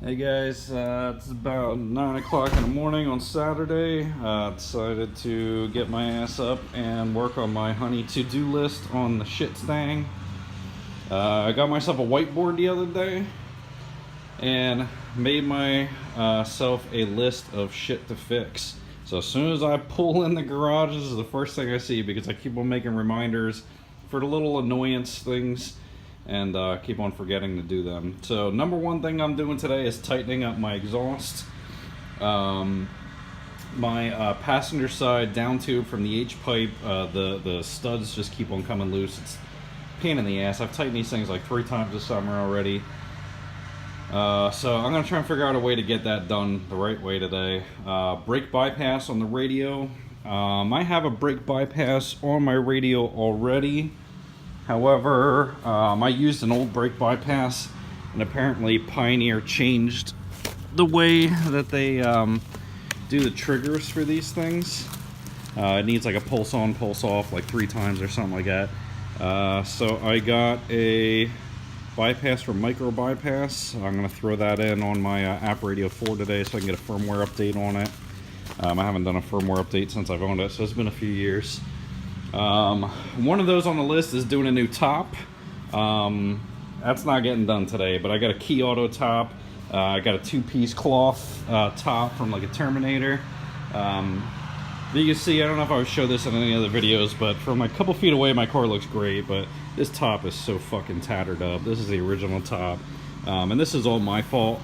Hey guys, it's about 9 o'clock in the morning on Saturday. Decided to get my ass up and work on my honey to-do list on the shit thing. I got myself a whiteboard the other day and made myself a list of shit to fix. So as soon as I pull in the garage, this is the first thing I see because I keep on making reminders for the little annoyance things and keep on forgetting to do them. So number one thing I'm doing today is tightening up my exhaust. My passenger side down tube from the H-pipe, the studs just keep on coming loose. It's a pain in the ass. I've tightened these things like 3 times this summer already. So I'm gonna try and figure out a way to get that done the right way today. Brake bypass on the radio. I have a brake bypass on my radio already. However, I used an old brake bypass, and apparently Pioneer changed the way that they do the triggers for these things. It needs like a pulse on, pulse off like 3 times or something like that. So I got a bypass from Micro Bypass. I'm going to throw that in on my app radio 4 today so I can get a firmware update on it. I haven't done a firmware update since I've owned it, so it's been a few years. One of those on the list is doing a new top. That's not getting done today, but I got a key auto top. I got a 2-piece cloth top from like a Terminator. You can see, I don't know if I would show this in any other videos, but from a couple feet away my car looks great, but this top is so fucking tattered up. This is the original top, and this is all my fault.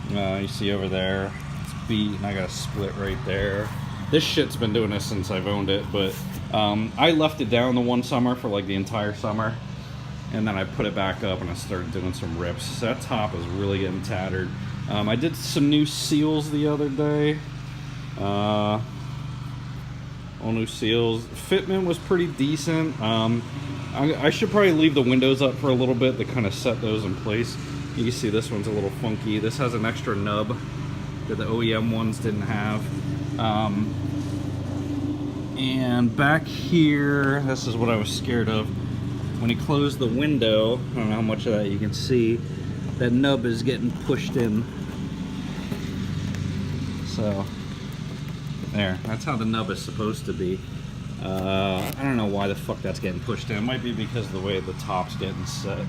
You see over there, it's beat, and I got a split right there. This shit's been doing this since I've owned it, but I left it down the one summer for like the entire summer, and then I put it back up and I started doing some rips. So that top is really getting tattered. I did some new seals the other day. All new seals. Fitment was pretty decent. I should probably leave the windows up for a little bit to kind of set those in place. You can see this one's a little funky. This has an extra nub that the OEM ones didn't have. And back here, this is what I was scared of. When you close the window, I don't know how much of that you can see, that nub is getting pushed in. So, there, that's how the nub is supposed to be. I don't know why the fuck that's getting pushed in. It might be because of the way the top's getting set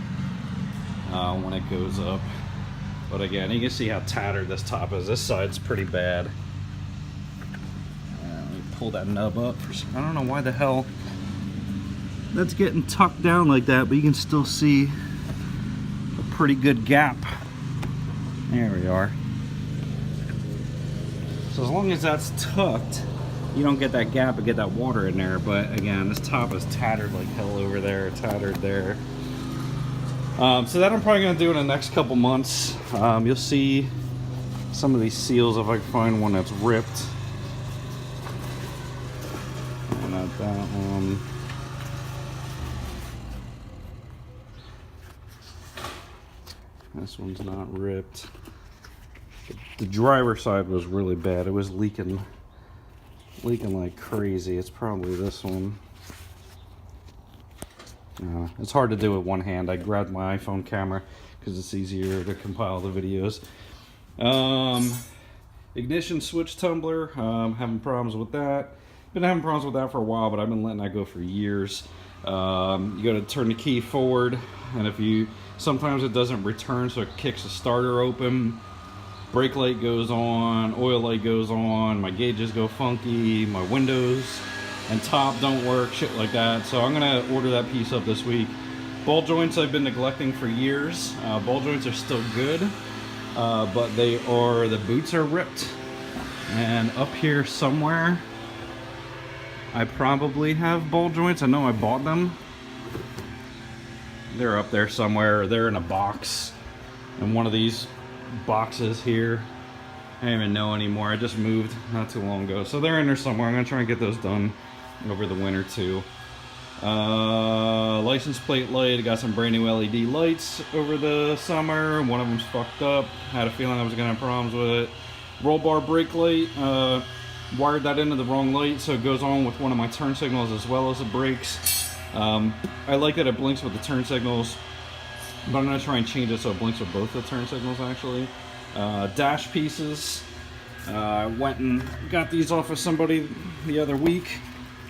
when it goes up. But again, you can see how tattered this top is. This side's pretty bad. Pull that nub up. I don't know why the hell that's getting tucked down like that, but you can still see a pretty good gap. There we are. So as long as that's tucked, you don't get that gap and get that water in there. But again, this top is tattered like hell over there, tattered there. So that I'm probably going to do in the next couple months. You'll see some of these seals if I can find one that's ripped. Not that one. This one's not ripped. The driver side was really bad. It was leaking like crazy. It's probably this one. It's hard to do with one hand. I grabbed my iPhone camera because it's easier to compile the videos. Ignition switch tumbler. Having problems with that. Been having problems with that for a while, but I've been letting that go for years. You got to turn the key forward, and sometimes it doesn't return, so it kicks the starter open. Brake light goes on, oil light goes on, my gauges go funky, my windows and top don't work, shit like that. So I'm gonna order that piece up this week. Ball joints I've been neglecting for years. Ball joints are still good, but the boots are ripped. And up here somewhere, I probably have ball joints. I know I bought them. They're up there somewhere. They're in a box in one of these boxes here. I don't even know anymore. I just moved not too long ago. So they're in there somewhere. I'm going to try and get those done over the winter too. License plate light. I got some brand new LED lights over the summer. One of them's fucked up. Had a feeling I was going to have problems with it. Roll bar brake light. Wired that into the wrong light, so it goes on with one of my turn signals as well as the brakes. I like that it blinks with the turn signals, but I'm going to try and change it so it blinks with both the turn signals actually. dash pieces. I went and got these off of somebody the other week.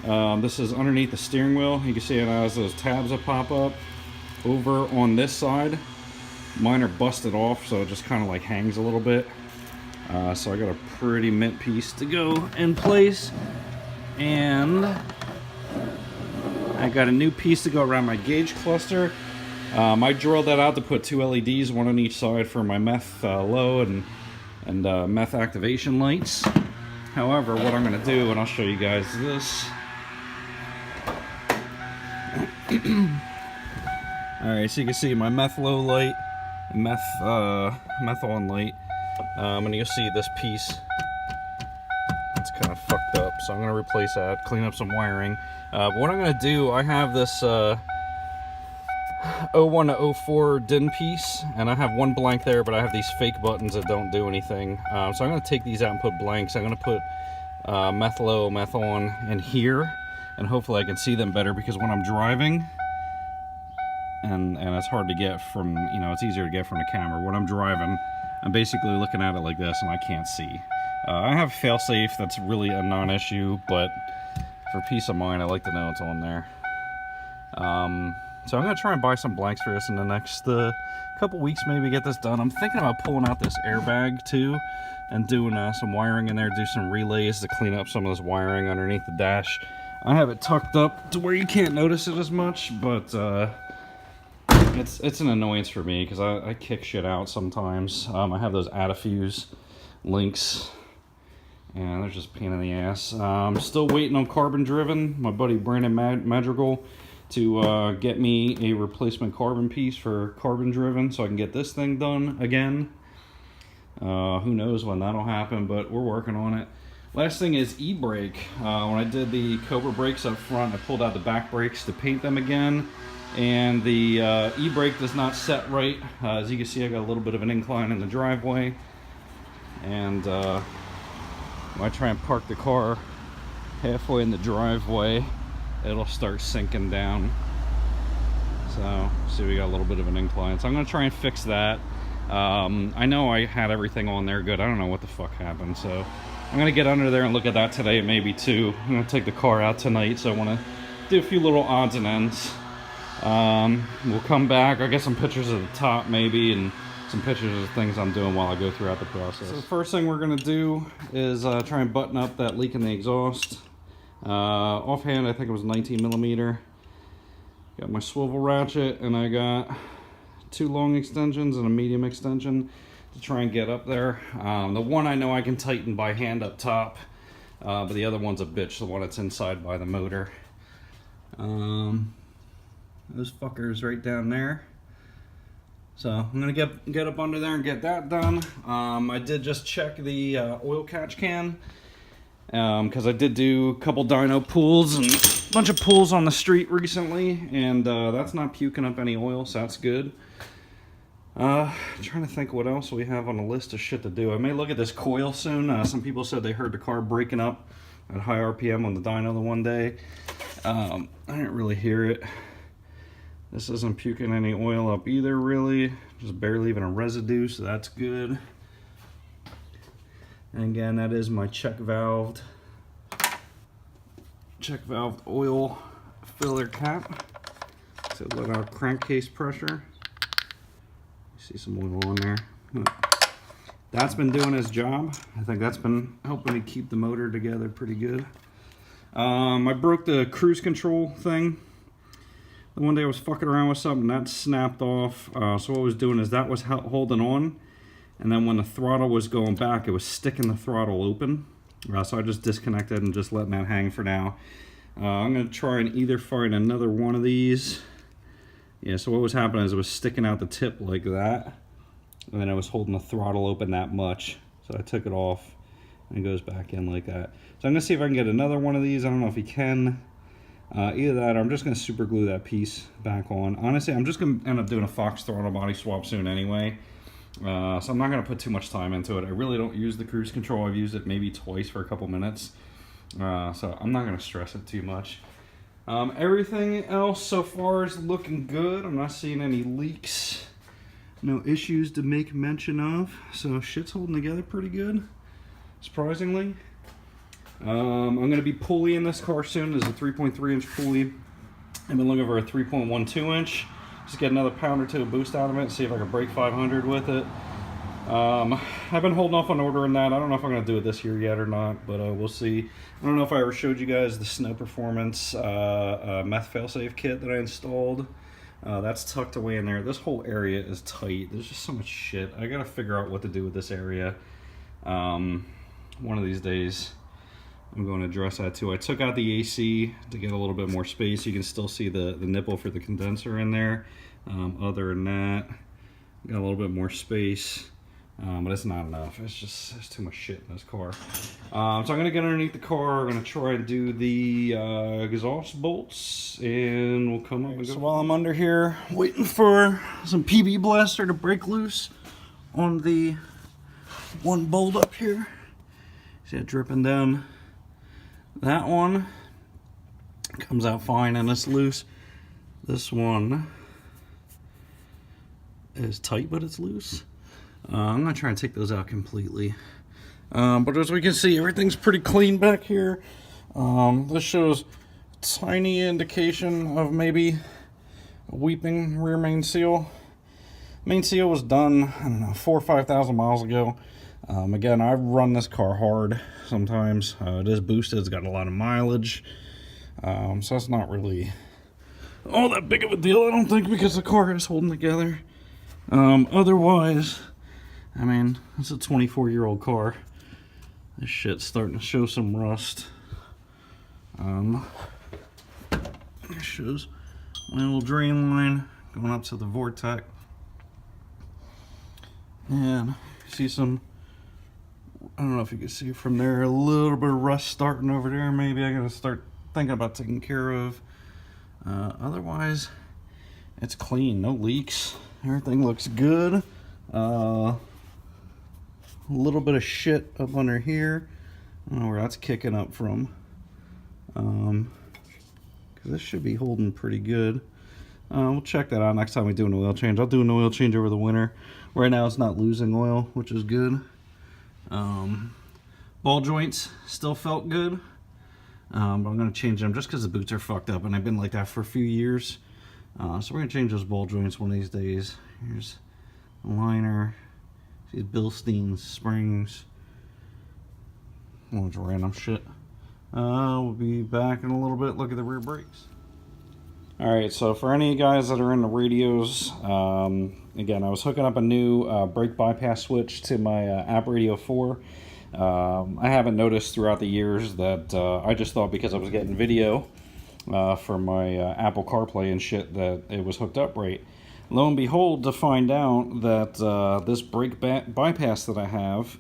This is underneath the steering wheel. You can see it has those tabs that pop up. Over on this side, mine are busted off, so it just kind of like hangs a little bit. So I got a pretty mint piece to go in place. And I got a new piece to go around my gauge cluster. I drilled that out to put 2 LEDs, one on each side for my meth low and meth activation lights. However, what I'm going to do, and I'll show you guys this. Alright, so you can see my meth low light, meth on light, and you'll see this piece. It's kind of fucked up, so I'm going to replace that, clean up some wiring. But what I'm going to do, I have this 01 to 04 DIN piece, and I have one blank there, but I have these fake buttons that don't do anything. So I'm going to take these out and put blanks. I'm going to put meth low, meth on in here, and hopefully I can see them better, because when I'm driving, and it's hard to get from, you know, it's easier to get from the camera. When I'm driving, I'm basically looking at it like this, and I can't see. I have failsafe, that's really a non-issue, but for peace of mind, I like to know it's on there. So I'm going to try and buy some blanks for this in the next couple weeks, maybe get this done. I'm thinking about pulling out this airbag too and doing some wiring in there, do some relays to clean up some of this wiring underneath the dash. I have it tucked up to where you can't notice it as much, but it's an annoyance for me because I kick shit out sometimes. I have those add-a-fuse links, and they're just a pain in the ass. I'm still waiting on carbon driven. My buddy Brandon Madrigal to get me a replacement carbon piece for carbon driven so I can get this thing done again. Who knows when that'll happen, but we're working on it. Last thing is e-brake. When I did the Cobra brakes up front, I pulled out the back brakes to paint them again, and the e-brake does not set right. As you can see, I got a little bit of an incline in the driveway, and when I try and park the car halfway in the driveway, it'll start sinking down. So, see, we got a little bit of an incline. So I'm going to try and fix that. I know I had everything on there good. I don't know what the fuck happened. So I'm going to get under there and look at that today, maybe too. I'm going to take the car out tonight, so I want to do a few little odds and ends. We'll come back. I'll get some pictures of the top maybe, and some pictures of the things I'm doing while I go throughout the process. So the first thing we're going to do is try and button up that leak in the exhaust. Offhand, I think it was 19 millimeter. Got my swivel ratchet, and I got 2 long extensions and a medium extension to try and get up there. The one I know I can tighten by hand up top, but the other one's a bitch, the one that's inside by the motor. Those fuckers right down there. So I'm gonna get up under there and get that done. I did just check the oil catch can, because I did do a couple dyno pulls and a bunch of pulls on the street recently, and that's not puking up any oil, so that's good. I'm trying to think what else we have on the list of shit to do. I may look at this coil soon. Some people said they heard the car breaking up at high RPM on the dyno the one day. I didn't really hear it. This isn't puking any oil up either, really. Just barely even a residue, so that's good. And again, that is my check valve oil filler cap to let out crankcase pressure. See some oil on there. That's been doing its job. I think that's been helping me keep the motor together pretty good. I broke the cruise control thing. The one day I was fucking around with something that snapped off. So what I was doing is that was holding on, and then when the throttle was going back, it was sticking the throttle open. So I just disconnected and just letting that hang for now. I'm going to try and either find another one of these. Yeah, so what was happening is it was sticking out the tip like that, and then I was holding the throttle open that much. So I took it off, and it goes back in like that. So I'm going to see if I can get another one of these. I don't know if you can. Either that, or I'm just going to super glue that piece back on. Honestly, I'm just going to end up doing a Fox throttle body swap soon anyway. So I'm not going to put too much time into it. I really don't use the cruise control. I've used it maybe twice for a couple minutes. So I'm not going to stress it too much. Everything else so far is looking good. I'm not seeing any leaks. No issues to make mention of. So shit's holding together pretty good, surprisingly. I'm going to be pulleying this car soon. There's a 3.3 inch pulley. I've been looking for a 3.12 inch. Just get another pound or two of boost out of it, see if I can break 500 with it. I've been holding off on ordering that. I don't know if I'm going to do it this year yet or not, but we'll see. I don't know if I ever showed you guys the Snow Performance meth failsafe kit that I installed. That's tucked away in there. This whole area is tight. There's just so much shit. I got to figure out what to do with this area. One of these days I'm going to address that too. I took out the AC to get a little bit more space. You can still see the nipple for the condenser in there. Other than that, got a little bit more space. But it's not enough. There's too much shit in this car. So I'm gonna get underneath the car. I'm gonna try and do the exhaust bolts, and we'll come up and go. So while I'm under here waiting for some PB blaster to break loose on the one bolt up here, see it dripping down. That one comes out fine and it's loose. This one is tight, but it's loose. I'm gonna try and take those out completely. But as we can see, everything's pretty clean back here. This shows tiny indication of maybe a weeping rear main seal. Main seal was done, I don't know, 4,000 or 5,000 miles ago. Again, I run this car hard sometimes. It is boosted, it's got a lot of mileage. So that's not really all that big of a deal, I don't think, because the car is holding together. Otherwise, I mean, it's a 24-year-old car. This shit's starting to show some rust. It shows my little drain line going up to the Vortec. And see some, I don't know if you can see from there, a little bit of rust starting over there. Maybe I gotta start thinking about taking care of. Otherwise, it's clean, no leaks. Everything looks good. A little bit of shit up under here. I don't know where that's kicking up from. Because this should be holding pretty good. We'll check that out next time we do an oil change. I'll do an oil change over the winter. Right now it's not losing oil, which is good. Ball joints still felt good. But I'm going to change them just because the boots are fucked up and I've been like that for a few years. So we're going to change those ball joints one of these days. Here's the liner. These Bilstein springs. A bunch of random shit. We'll be back in a little bit. Look at the rear brakes. Alright, so for any of you guys that are in the radios, again, I was hooking up a new brake bypass switch to my app radio 4. I haven't noticed throughout the years that I just thought because I was getting video for my Apple CarPlay and shit that it was hooked up right. Lo and behold, to find out that this brake bypass that I have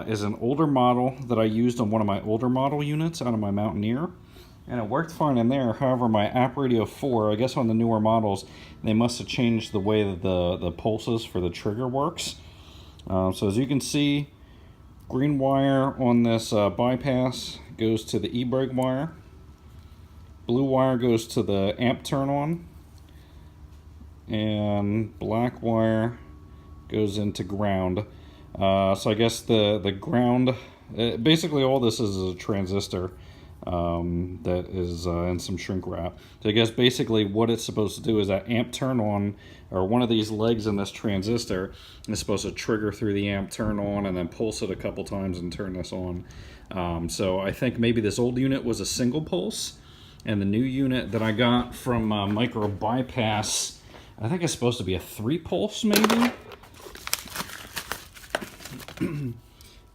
is an older model that I used on one of my older model units out of my Mountaineer. And it worked fine in there. However, my app radio 4, I guess on the newer models, they must have changed the way that the pulses for the trigger works. So as you can see, green wire on this bypass goes to the e-brake wire. Blue wire goes to the amp turn on. And black wire goes into ground. So I guess the ground, basically all this is a transistor that is in some shrink wrap. So I guess basically what it's supposed to do is that amp turn on, or one of these legs in this transistor is supposed to trigger through the amp turn on and then pulse it a couple times and turn this on. So I think maybe this old unit was a single pulse, and the new unit that I got from Micro Bypass, I think it's supposed to be a 3 pulse maybe.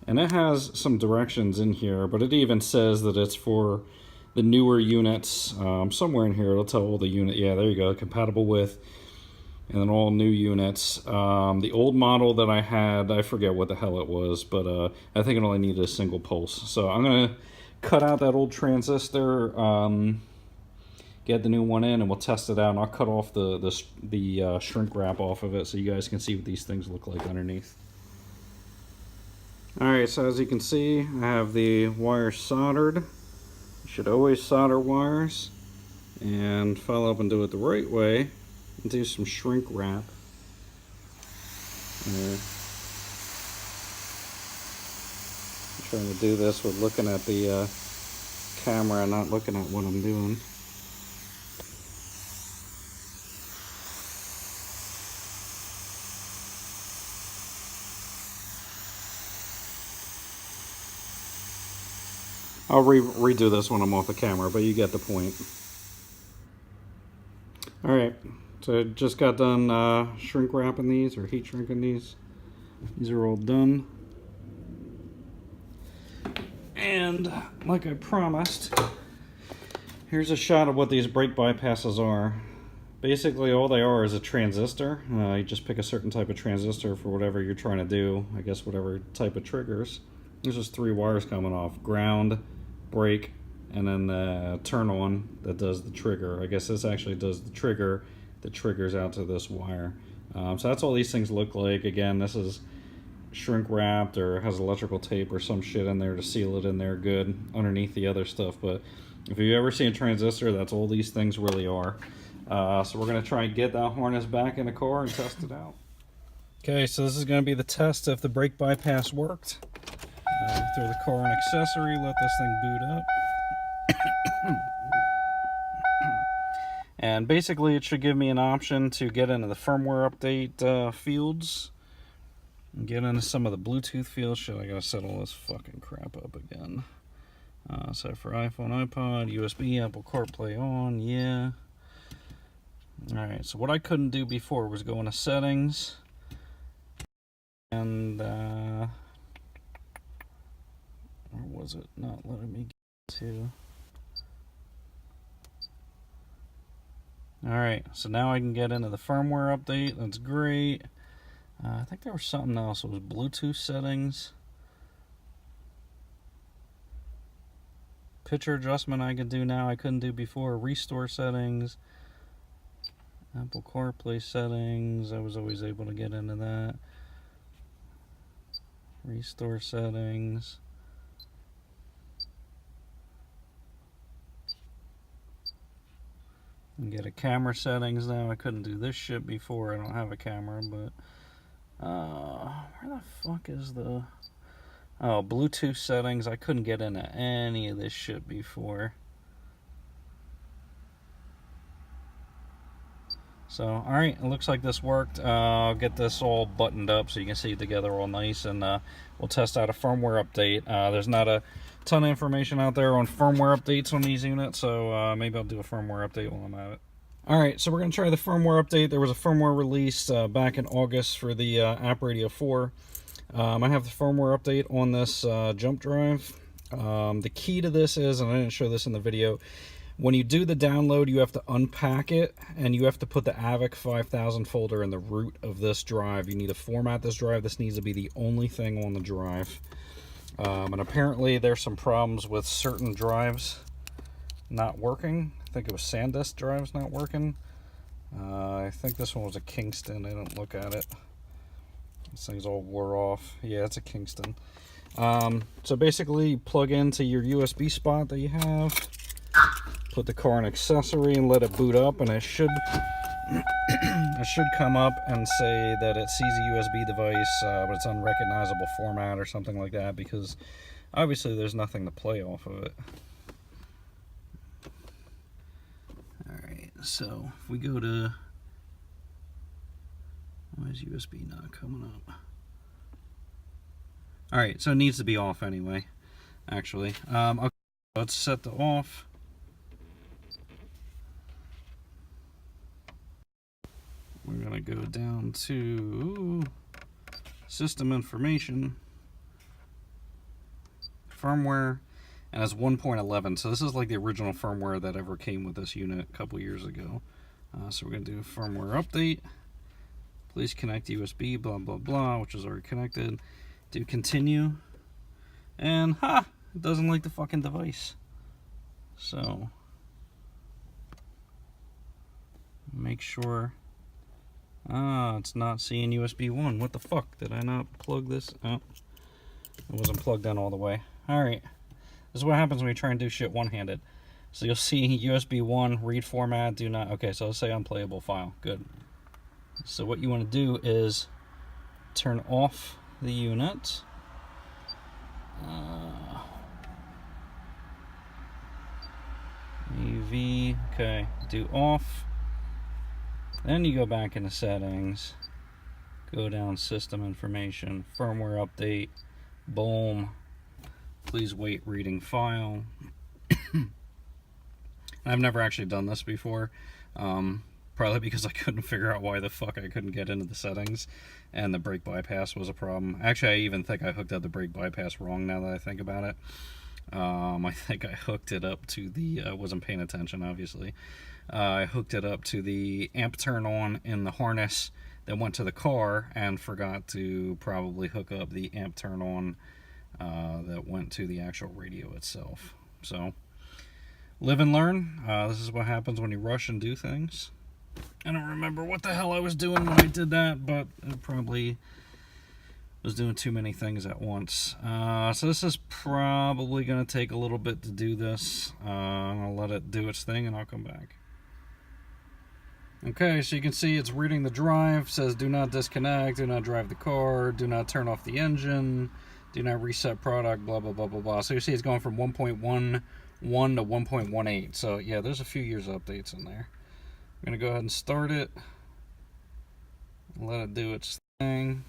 And it has some directions in here, but it even says that it's for the newer units. Somewhere in here it'll tell all the unit. Yeah, there you go, compatible with, and then all new units. The old model that I had, I forget what the hell it was, but I think it only needed a single pulse. So I'm gonna cut out that old transistor, get the new one in, and we'll test it out. And I'll cut off the shrink wrap off of it so you guys can see what these things look like underneath. Alright, so as you can see, I have the wires soldered. You should always solder wires and follow up and do it the right way and do some shrink wrap. I'm trying to do this with looking at the camera, not looking at what I'm doing. I'll redo this when I'm off the camera, but you get the point. Alright, so I just got done shrink wrapping these, or heat shrinking these. These are all done. And like I promised, here's a shot of what these brake bypasses are. Basically all they are is a transistor. You just pick a certain type of transistor for whatever you're trying to do. I guess whatever type of triggers. There's just 3 wires coming off. Ground, brake, and then the turn on that does the trigger. I guess this actually does the trigger that triggers out to this wire. So that's all these things look like. Again, this is shrink wrapped or has electrical tape or some shit in there to seal it in there good underneath the other stuff. But if you ever see a transistor, that's all these things really are. So we're going to try and get that harness back in the car and test it out. Okay, so this is going to be the test if the brake bypass worked. Throw the car in accessory, let this thing boot up. And basically it should give me an option to get into the firmware update fields. And get into some of the Bluetooth fields. Shit, I gotta set all this fucking crap up again. So for iPhone, iPod, USB, Apple CarPlay on, yeah. Alright, so what I couldn't do before was go into settings. And, or was it not letting me get to? Alright, so now I can get into the firmware update. That's great. I think there was something else. It was Bluetooth settings. Picture adjustment I could do now I couldn't do before. Restore settings. Apple CarPlay settings. I was always able to get into that. Restore settings. And get a camera settings now. I couldn't do this shit before. I don't have a camera, but where the fuck is the Bluetooth settings? I couldn't get into any of this shit before. So alright, it looks like this worked. I'll get this all buttoned up so you can see it together all nice, and we'll test out a firmware update. There's not a ton of information out there on firmware updates on these units, so maybe I'll do a firmware update while I'm at it. Alright, so we're going to try the firmware update. There was a firmware release back in August for the App Radio 4. I have the firmware update on this jump drive. The key to this is, and I didn't show this in the video, when you do the download, you have to unpack it, and you have to put the AVIC 5000 folder in the root of this drive. You need to format this drive. This needs to be the only thing on the drive. And apparently there's some problems with certain drives not working. I think it was SanDisk drives not working. I think this one was a Kingston. I didn't look at it. This thing's all wore off. Yeah, it's a Kingston. So basically, you plug into your USB spot that you have, put the car in accessory, and let it boot up, and it should it should come up and say that it sees a USB device, but it's unrecognizable format or something like that, because obviously there's nothing to play off of it. Alright, so if we go to, why is USB not coming up? Alright, so it needs to be off anyway, actually. Okay, let's set the off. We're going to go down to system information, firmware, and it's 1.11. So this is like the original firmware that ever came with this unit a couple years ago. So we're going to do a firmware update. Please connect USB, blah, blah, blah, which is already connected. Do continue. And, it doesn't like the fucking device. So, make sure. It's not seeing USB 1. What the fuck? Did I not plug this? Oh, it wasn't plugged in all the way. Alright. This is what happens when you try and do shit one-handed. So you'll see USB 1, read format, do not. Okay, so let's say unplayable file. Good. So what you want to do is turn off the unit. AV, okay, do off. Then you go back into settings, go down system information, firmware update, boom. Please wait reading file. I've never actually done this before, probably because I couldn't figure out why the fuck I couldn't get into the settings, and the brake bypass was a problem. Actually, I even think I hooked up the brake bypass wrong now that I think about it. I think I hooked it up to the, wasn't paying attention obviously. I hooked it up to the amp turn on in the harness that went to the car, and forgot to probably hook up the amp turn on that went to the actual radio itself. So, live and learn. This is what happens when you rush and do things. I don't remember what the hell I was doing when I did that, but it probably was doing too many things at once. So this is probably going to take a little bit to do this. I'll let it do its thing and I'll come back. Okay, so you can see it's reading the drive. Says do not disconnect, do not drive the car, do not turn off the engine, do not reset product, blah, blah, blah, blah, blah. So you see it's going from 1.11 to 1.18. So yeah, there's a few years of updates in there. I'm going to go ahead and start it. Let it do its thing.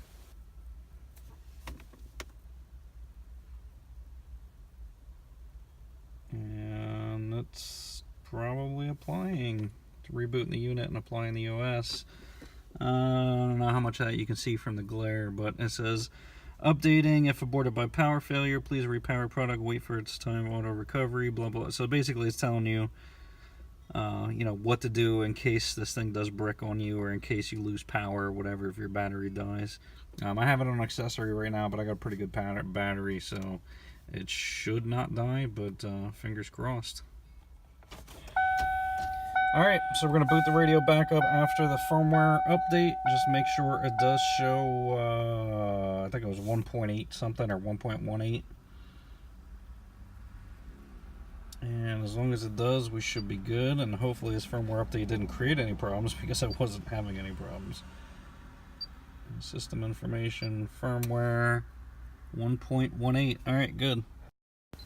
And it's probably applying. It's rebooting the unit and applying the OS. I don't know how much of that you can see from the glare, but it says updating. If aborted by power failure, please repower product, wait for its time, auto recovery, blah blah. So basically it's telling you you know, what to do in case this thing does brick on you, or in case you lose power or whatever if your battery dies. I have it on accessory right now, but I got a pretty good battery, so it should not die, but fingers crossed. Alright, so we're going to boot the radio back up after the firmware update. Just make sure it does show, I think it was 1.8 something, or 1.18. And as long as it does, we should be good. And hopefully this firmware update didn't create any problems, because I wasn't having any problems. System information, firmware, 1.18. Alright, good.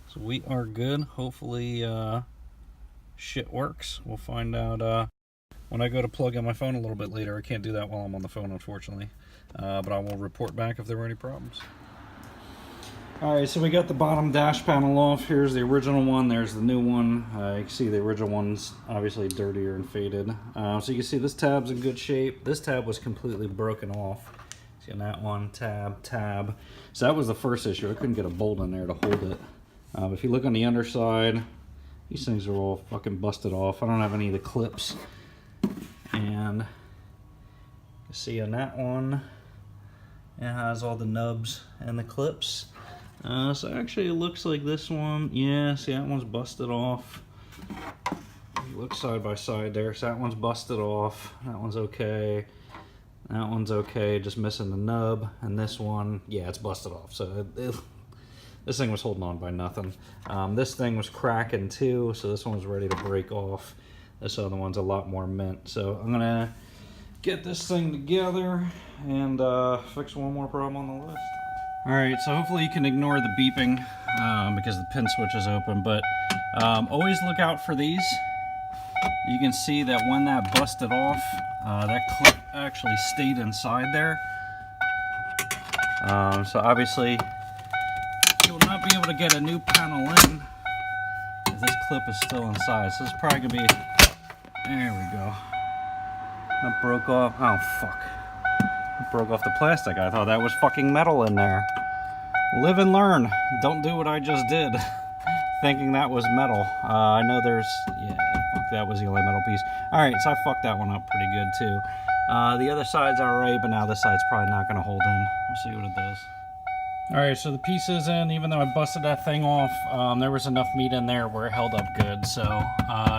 So we are good. Hopefully shit works. We'll find out when I go to plug in my phone a little bit later. I can't do that while I'm on the phone, unfortunately. But I will report back if there were any problems. Alright, so we got the bottom dash panel off. Here's the original one, there's the new one. You can see the original one's obviously dirtier and faded. So you can see this tab's in good shape. This tab was completely broken off. See on that one, tab. So that was the first issue. I couldn't get a bolt in there to hold it. If you look on the underside, these things are all fucking busted off. I don't have any of the clips. And you can see on that one, it has all the nubs and the clips. So actually it looks like this one, yeah, see that one's busted off. You look side by side there, so that one's busted off, that one's okay, that one's okay, just missing the nub, and this one, yeah, it's busted off. So this thing was holding on by nothing. This thing was cracking too, so this one's ready to break off. This other one's a lot more mint. So I'm gonna get this thing together and fix one more problem on the list. Alright, so hopefully you can ignore the beeping because the pin switch is open, but always look out for these. You can see that when that busted off, that clip actually stayed inside there. So obviously you'll not be able to get a new panel in if this clip is still inside. So this is probably going to be, there we go. That broke off, oh fuck. Broke off the plastic. I thought that was fucking metal in there. Live and learn. Don't do what I just did, thinking that was metal. I know there's, yeah, fuck, that was the only metal piece. Alright, so I fucked that one up pretty good too. The other side's alright, but now this side's probably not going to hold in. We'll see what it does. Alright, so the piece is in. Even though I busted that thing off, there was enough meat in there where it held up good. So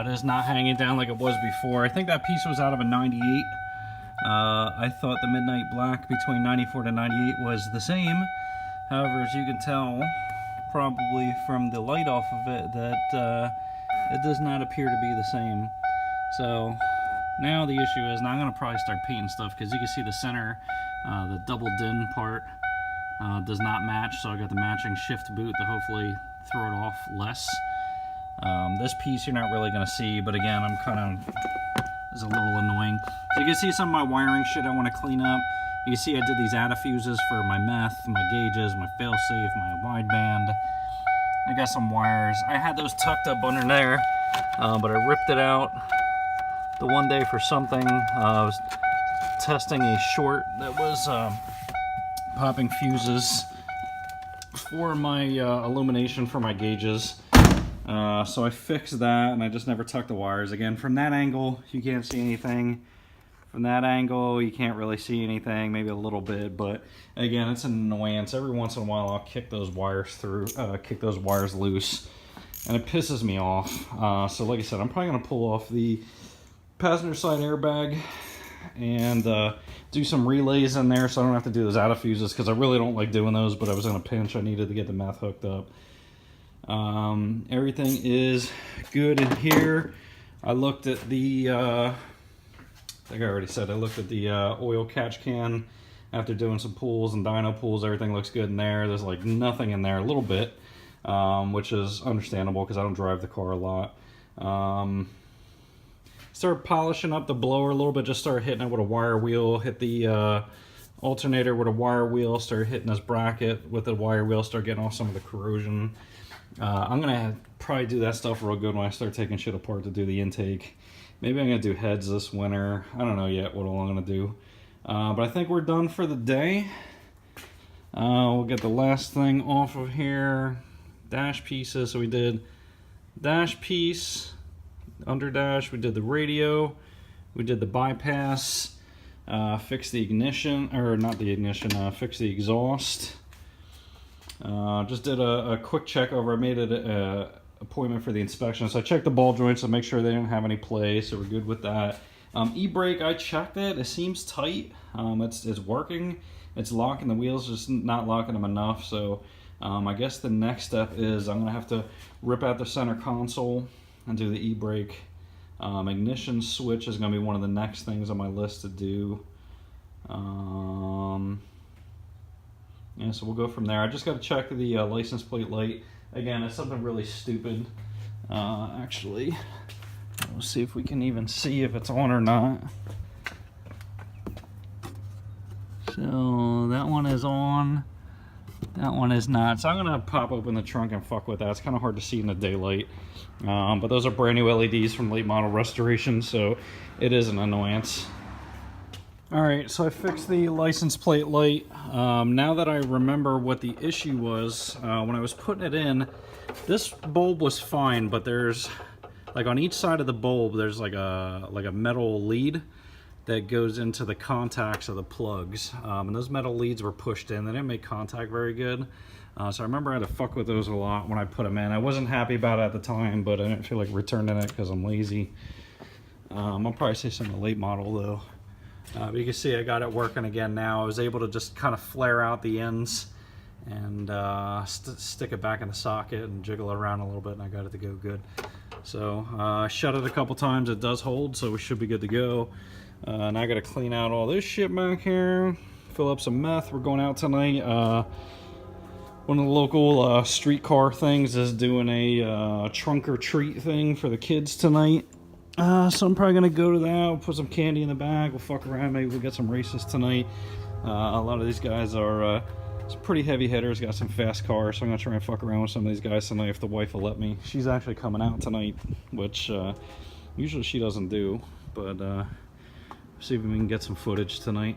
it is not hanging down like it was before. I think that piece was out of a 98. I thought the Midnight Black between 94 to 98 was the same. However, as you can tell, probably from the light off of it, that it does not appear to be the same. So Now the issue is, now I'm going to probably start painting stuff, because you can see the center, the double din part does not match, so I got the matching shift boot to hopefully throw it off less. This piece you're not really going to see, but again, I'm kind of, it's a little annoying. So you can see some of my wiring shit I want to clean up. You can see I did these antifuses for my meth, my gauges, my failsafe, my wideband. I got some wires. I had those tucked up under there, but I ripped it out the one day for something. I was testing a short that was popping fuses for my illumination for my gauges. So I fixed that, and I just never tucked the wires. Again, from that angle, you can't see anything. From that angle, you can't really see anything, maybe a little bit, but again, it's an annoyance. Every once in a while, I'll kick those wires through, kick those wires loose, and it pisses me off. So like I said, I'm probably gonna pull off the passenger side airbag and do some relays in there so I don't have to do those antifuses, because I really don't like doing those, but I was in a pinch. I needed to get the meth hooked up. Everything is good in here. I looked at the I think I already said I looked at the oil catch can after doing some pulls and dyno pulls. Everything looks good in there. There's like nothing in there, a little bit, which is understandable because I don't drive the car a lot. Start polishing up the blower a little bit, just start hitting it with a wire wheel, hit the alternator with a wire wheel, start hitting this bracket with the wire wheel, start getting off some of the corrosion. I'm gonna probably do that stuff real good when I start taking shit apart to do the intake. Maybe I'm gonna do heads this winter. I don't know yet what all I'm gonna do. But I think we're done for the day. We'll get the last thing off of here. Dash pieces. So we did dash piece, under dash. We did the radio. We did the bypass. Fixed the ignition, or not the ignition. Fixed the exhaust. Just did a quick check over. I made it a appointment for the inspection, so I checked the ball joints to make sure they didn't have any play, so we're good with that. E-brake, I checked it. It seems tight. It's working. It's locking the wheels, just not locking them enough. So I guess the next step is I'm gonna have to rip out the center console and do the e-brake. Ignition switch is gonna be one of the next things on my list to do. Yeah, so we'll go from there. I just got to check the license plate light. Again, it's something really stupid. Actually, we'll see if we can even see if it's on or not. So that one is on. That one is not. So I'm going to pop open the trunk and fuck with that. It's kind of hard to see in the daylight. But those are brand new LEDs from late model restoration, so it is an annoyance. Alright, so I fixed the license plate light. Now that I remember what the issue was, when I was putting it in, this bulb was fine, but there's, like on each side of the bulb, there's like a metal lead that goes into the contacts of the plugs. And those metal leads were pushed in. They didn't make contact very good. So I remember I had to fuck with those a lot when I put them in. I wasn't happy about it at the time, but I didn't feel like returning it because I'm lazy. I'll probably say something late model though. But you can see I got it working again now. I was able to just kind of flare out the ends and stick it back in the socket and jiggle it around a little bit, and I got it to go good. So I shut it a couple times. It does hold, so we should be good to go. Now I got to clean out all this shit back here, fill up some meth. We're going out tonight. One of the local streetcar things is doing a trunk or treat thing for the kids tonight. So I'm probably going to go to that. We'll put some candy in the bag. We'll fuck around. Maybe we'll get some races tonight. A lot of these guys are some pretty heavy hitters. Got some fast cars. So I'm going to try and fuck around with some of these guys tonight if the wife will let me. She's actually coming out tonight, which usually she doesn't do. But see if we can get some footage tonight.